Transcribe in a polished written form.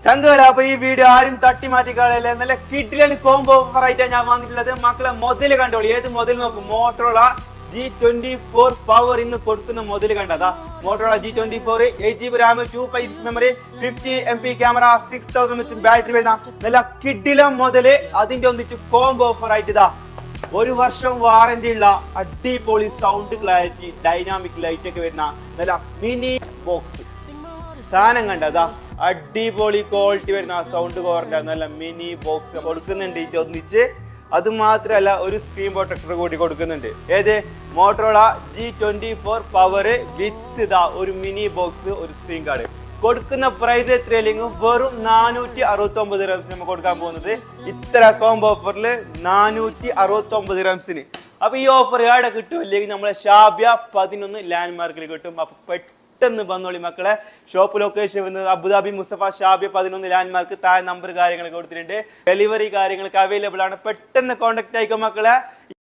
ചങ്കുകളെ അപ്പൊ ഈ വീഡിയോ ആരും തട്ടി മാറ്റി കളയല്ലേ. നല്ല കിഡിലൻ കോംബോ ഓഫർ ആയിട്ടാണ് ഞാൻ വന്നിട്ടുള്ളത്. മക്കളെ മുതല് കണ്ടോളൂ. ഏത് മുതൽ നോക്കും? മോട്ടോറോള G24 പവർ ഇന്ന് കൊടുക്കുന്ന മുതൽ കണ്ടതാ. Motorola G24 8GB Ram 256 memory 50MP camera 6000 mAh battery വരുന്ന നല്ല കിഡിലൻ മുതല്. അതിന്റെ ഒന്നിച്ച് കോംബോ ഓഫർ ആയിട്ട് ഇതാ 1 വർഷം വാറന്റി ഉള്ള അടിപൊളി സൗണ്ട് ക്ലാരിറ്റി ഡൈനാമിക് ലൈറ്റ് ഒക്കെ വരുന്ന നല്ല മിനി ബോക്സ് സാധനം കണ്ടതാ. അടിപൊളി ക്വാളിറ്റി വരുന്ന സൗണ്ട് കോറിന്റെ നല്ല മിനി ബോക്സ് കൊടുക്കുന്നുണ്ട് ഒന്നിച്ച്. അത് മാത്രല്ല ഒരു സ്ക്രീൻ പ്രൊട്ടക്ടർ കൂടി കൊടുക്കുന്നുണ്ട്. ഏത്? മോട്ടോറോള G24 പവർ വിത്ത് ഇതാ ഒരു മിനി ബോക്സ്, ഒരു സ്ക്രീൻ കാർഡ്. കൊടുക്കുന്ന പ്രൈസ് എത്രയില്ലെങ്കിൽ വെറും 469 റംസ് നമ്മൾ കൊടുക്കാൻ പോകുന്നത്. ഇത്ര കോംബോ ഓഫറിൽ 469 റംസിന്. അപ്പൊ ഈ ഓഫർ എവിടെ കിട്ടും? ഇല്ലെങ്കിൽ നമ്മളെ ഷാബിയ 11 ലാൻഡ് മാർക്കിൽ കിട്ടും. അപ്പൊ പെട്ടെന്ന് വന്നോളി മക്കളെ. ഷോപ്പ് ലൊക്കേഷൻ വരുന്നത് അബുദാബി മുസഫ ഷാബിയ 11 ലാൻഡ് മാർക്ക്. താഴെ നമ്പർ കാര്യങ്ങളൊക്കെ കൊടുത്തിട്ടുണ്ട്. ഡെലിവറി കാര്യങ്ങളൊക്കെ അവൈലബിൾ ആണ്. പെട്ടെന്ന് കോൺടാക്ട് ആയിക്കോ മക്കളെ.